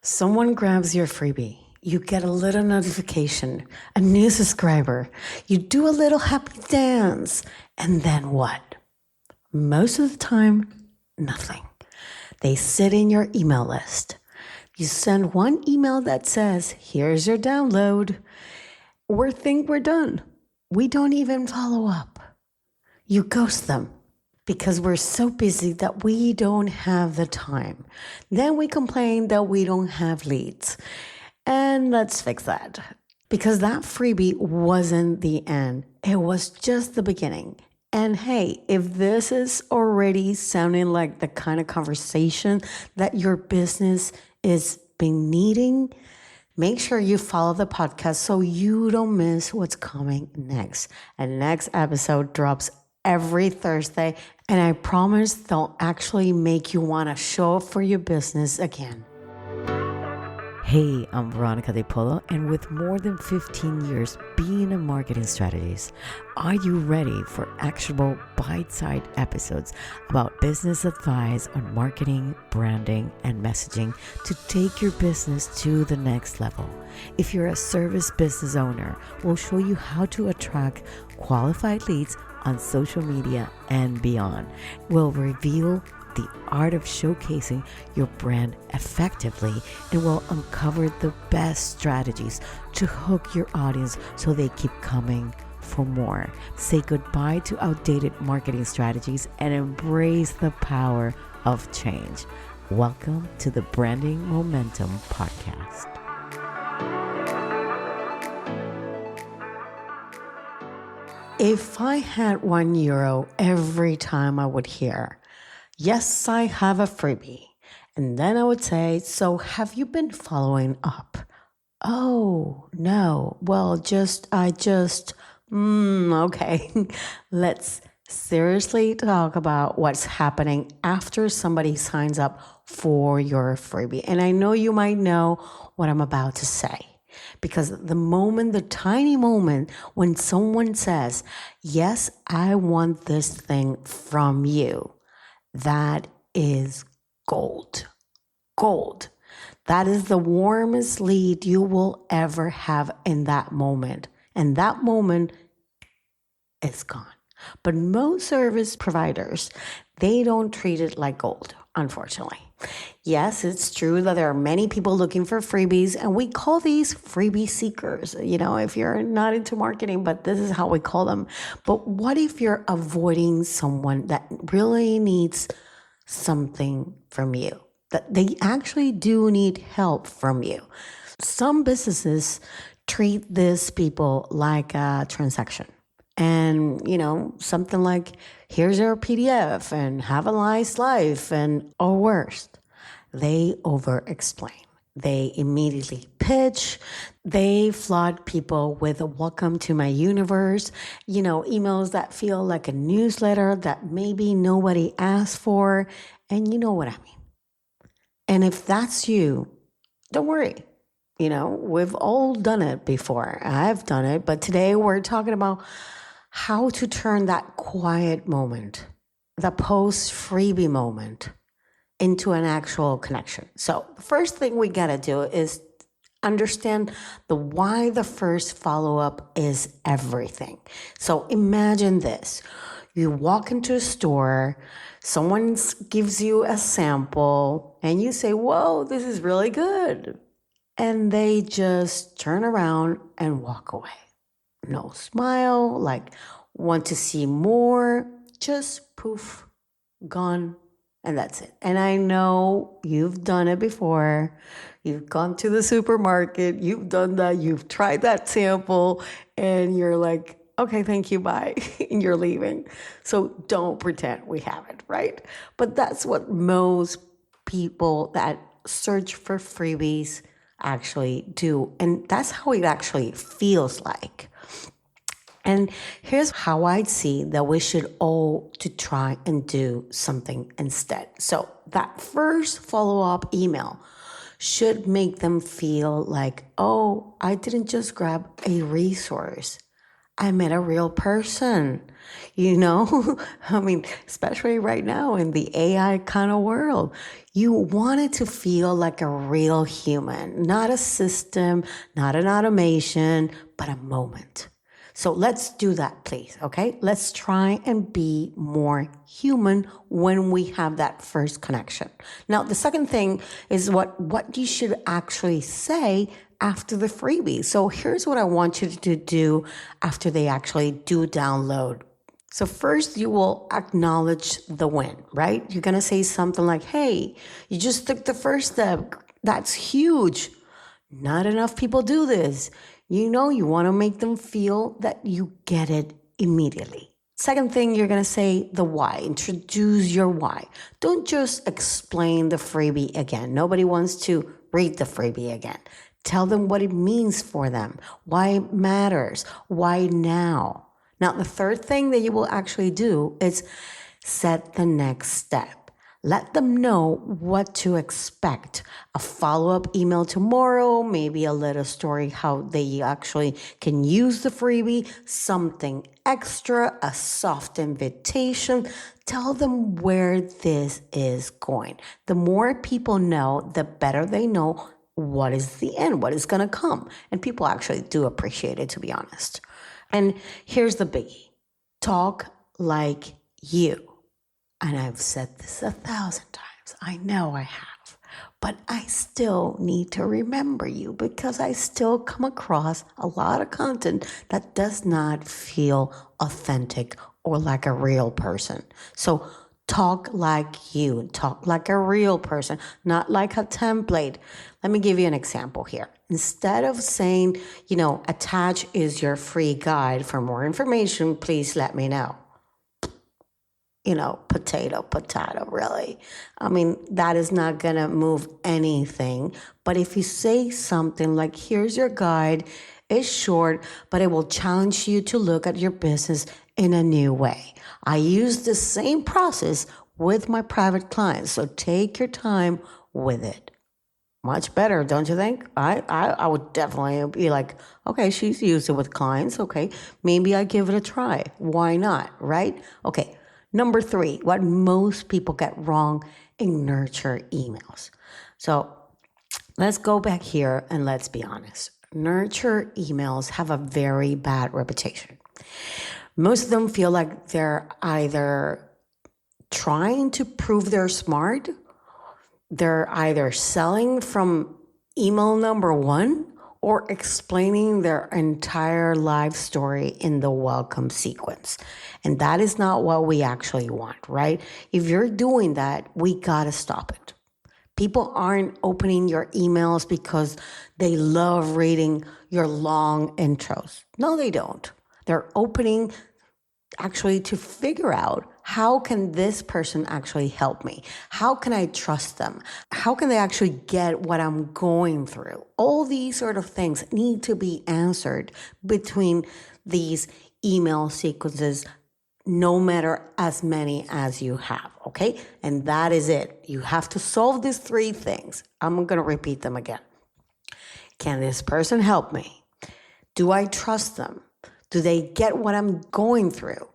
Someone grabs your freebie. You get a little notification, a new subscriber. You do a little happy dance. And then what? Most of the time, nothing. They sit in your email list. You send one email that says, here's your download. Or think we're done. We don't even follow up. You ghost them because we're so busy that we don't have the time. Then we complain that we don't have leads. And let's fix that. Because that freebie wasn't the end. It was just the beginning. And hey, if this is already sounding like the kind of conversation that your business is been needing, make sure you follow the podcast so you don't miss what's coming next. And next episode drops every Thursday, and I promise they'll actually make you want to show up for your business again. Hey, I'm Veronica De Polo, and with more than 15 years being a marketing strategist, are you ready for actionable bite-sized episodes about business advice on marketing, branding, and messaging to take your business to the next level? If you're a service business owner, we'll show you how to attract qualified leads on social media and beyond. We'll reveal the art of showcasing your brand effectively, and will uncover the best strategies to hook your audience so they keep coming for more. Say goodbye to outdated marketing strategies and embrace the power of change. Welcome to the Branding Momentum Podcast. If I had €1 every time I would hear, yes, I have a freebie. And then I would say, so have you been following up? Oh, no. Well, okay. Let's seriously talk about what's happening after somebody signs up for your freebie. And I know you might know what I'm about to say. Because the tiny moment when someone says, yes, I want this thing from you, that is gold. Gold. That is the warmest lead you will ever have in that moment. And that moment is gone. But most service providers, they don't treat it like gold, unfortunately. Yes, it's true that there are many people looking for freebies, and we call these freebie seekers, if you're not into marketing, but this is how we call them. But what if you're avoiding someone that really needs something from you, that they actually do need help from you? Some businesses treat these people like a transaction. And, something like, here's your PDF and have a nice life, or worse, they over-explain. They immediately pitch. They flood people with a welcome to my universe, emails that feel like a newsletter that maybe nobody asked for. And you know what I mean. And if that's you, don't worry. We've all done it before. I've done it. But today we're talking about how to turn that quiet moment, the post-freebie moment, into an actual connection. So the first thing we got to do is understand the why the first follow-up is everything. So imagine this. You walk into a store, someone gives you a sample, and you say, whoa, this is really good. And they just turn around and walk away. No smile, like want to see more, just poof, gone, and that's it. And I know you've done it before. You've gone to the supermarket, you've done that, you've tried that sample, and you're like, okay, thank you, bye, and you're leaving. So don't pretend we haven't, right? But that's what most people that search for freebies actually do. And that's how it actually feels like. And here's how I'd see that we should all to try and do something instead. So that first follow-up email should make them feel like, oh, I didn't just grab a resource. I met a real person. You know, I mean, especially right now in the AI kind of world, you want it to feel like a real human, not a system, not an automation, but a moment. So let's do that, please. Okay. Let's try and be more human when we have that first connection. Now, the second thing is what you should actually say after the freebie. So here's what I want you to do after they actually do download. So first you will acknowledge the win, right? You're going to say something like, "Hey, you just took the first step. That's huge. Not enough people do this." You want to make them feel that you get it immediately. Second thing, you're going to say the why. Introduce your why. Don't just explain the freebie again. Nobody wants to read the freebie again. Tell them what it means for them, why it matters, why now. Now, the third thing that you will actually do is set the next step. Let them know what to expect. A follow-up email tomorrow, maybe a little story how they actually can use the freebie, something extra, a soft invitation. Tell them where this is going. The more people know, the better they know what is the end, what is going to come. And people actually do appreciate it, to be honest. And here's the biggie. Talk like you. And I've said this 1,000 times. I know I have. But I still need to remember you because I still come across a lot of content that does not feel authentic or like a real person. So talk like you. Talk like a real person, not like a template. Let me give you an example here. Instead of saying, attach is your free guide. For more information, please let me know. Potato, really. I mean, that is not going to move anything. But if you say something like, here's your guide, it's short, but it will challenge you to look at your business in a new way. I use the same process with my private clients, so take your time with it. Much better, don't you think? I would definitely be like, okay, she's used it with clients. Okay, maybe I give it a try. Why not, right? Okay. Number 3, what most people get wrong in nurture emails. So let's go back here and let's be honest. Nurture emails have a very bad reputation. Most of them feel like they're either trying to prove they're smart, they're either selling from email number 1 or explaining their entire life story in the welcome sequence. And that is not what we actually want, right? If you're doing that, we gotta stop it. People aren't opening your emails because they love reading your long intros. No, they don't. They're opening actually to figure out, how can this person actually help me? How can I trust them? How can they actually get what I'm going through? All these sort of things need to be answered between these email sequences, no matter as many as you have, okay? And that is it. You have to solve these 3 things. I'm going to repeat them again. Can this person help me? Do I trust them? Do they get what I'm going through?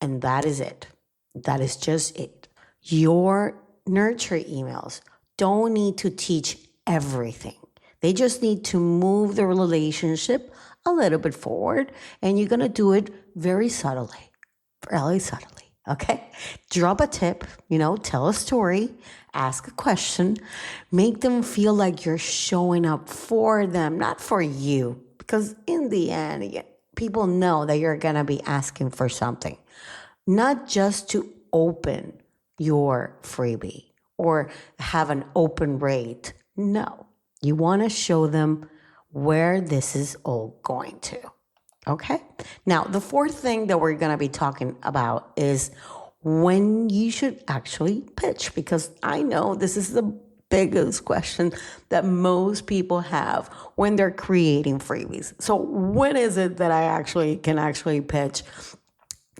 And that is it. That is just it. Your nurture emails don't need to teach everything. They just need to move the relationship a little bit forward, and you're going to do it very subtly, okay? Drop a tip, tell a story, ask a question, make them feel like you're showing up for them, not for you. Because in the end, people know that you're going to be asking for something. Not just to open your freebie or have an open rate. No, you want to show them where this is all going to. Okay? Now, the 4th thing that we're going to be talking about is when you should actually pitch, because I know this is the biggest question that most people have when they're creating freebies. So when is it that I can actually pitch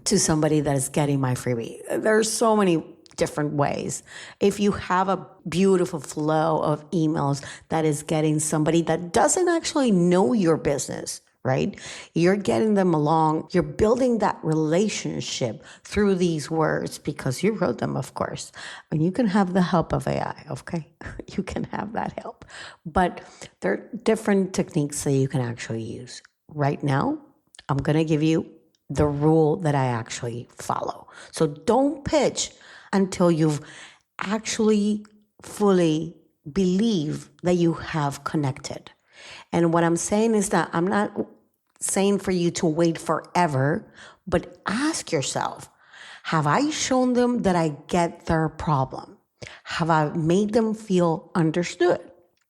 to somebody that is getting my freebie? There's so many different ways. If you have a beautiful flow of emails that is getting somebody that doesn't actually know your business, right? You're getting them along. You're building that relationship through these words because you wrote them, of course. And you can have the help of AI, okay? You can have that help. But there are different techniques that you can actually use. Right now, I'm going to give you the rule that I actually follow. So don't pitch until you've actually fully believe that you have connected. And what I'm saying is that I'm not saying for you to wait forever, but ask yourself, have I shown them that I get their problem? Have I made them feel understood?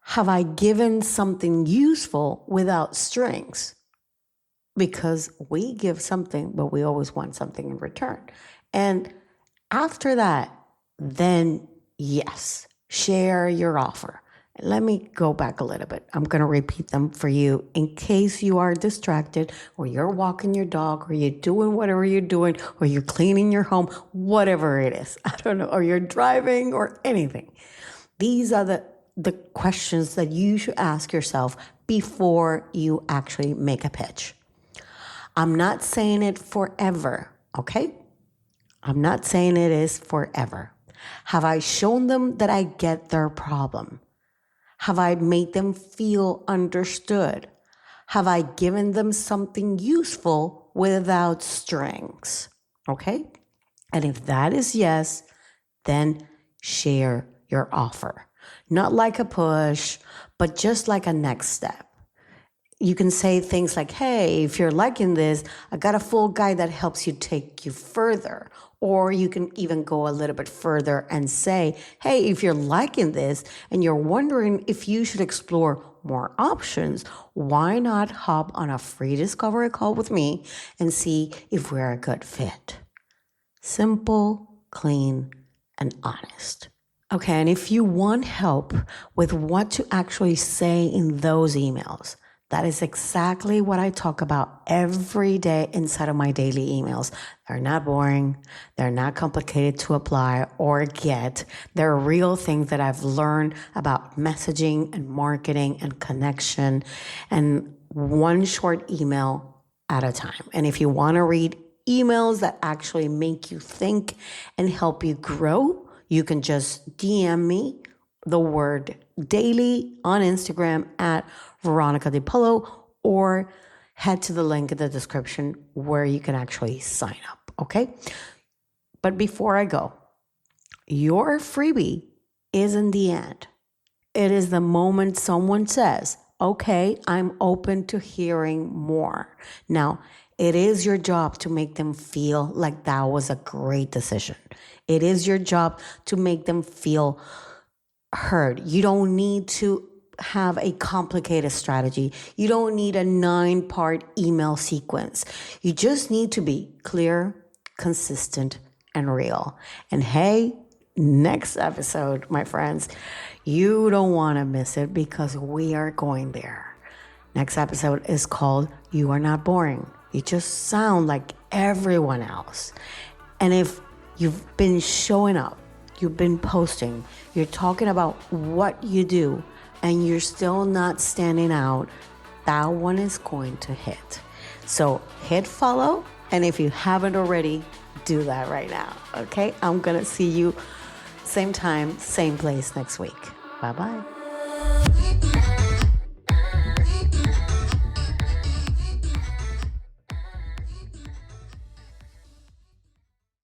Have I given something useful without strings? Because we give something, but we always want something in return. And after that, then yes, share your offer. Let me go back a little bit. I'm going to repeat them for you in case you are distracted or you're walking your dog or you're doing whatever you're doing or you're cleaning your home, whatever it is. I don't know, or you're driving or anything. These are the questions that you should ask yourself before you actually make a pitch. I'm not saying it forever, okay? I'm not saying it is forever. Have I shown them that I get their problem? Have I made them feel understood? Have I given them something useful without strings? Okay? And if that is yes, then share your offer. Not like a push, but just like a next step. You can say things like, hey, if you're liking this, I got a full guide that helps you take you further. Or you can even go a little bit further and say, hey, if you're liking this and you're wondering if you should explore more options, why not hop on a free discovery call with me and see if we're a good fit? Simple, clean, and honest. Okay, and if you want help with what to actually say in those emails, that is exactly what I talk about every day inside of my daily emails. They're not boring. They're not complicated to apply or get. They're real things that I've learned about messaging and marketing and connection, and one short email at a time. And if you want to read emails that actually make you think and help you grow, you can just DM me the word daily on Instagram at Veronica DiPolo, or head to the link in the description where you can actually sign up, okay? But before I go, your freebie isn't the end. It is the moment someone says, okay, I'm open to hearing more. Now, it is your job to make them feel like that was a great decision. It is your job to make them feel heard. You don't need to have a complicated strategy. You don't need a 9-part email sequence. You just need to be clear, consistent, and real. And hey, next episode, my friends, you don't want to miss it because we are going there. Next episode is called You Are Not Boring. You just sound like everyone else. And if you've been showing up, you've been posting, you're talking about what you do, and you're still not standing out, that one is going to hit. So hit follow, and if you haven't already, do that right now, okay? I'm gonna see you same time, same place next week. Bye-bye.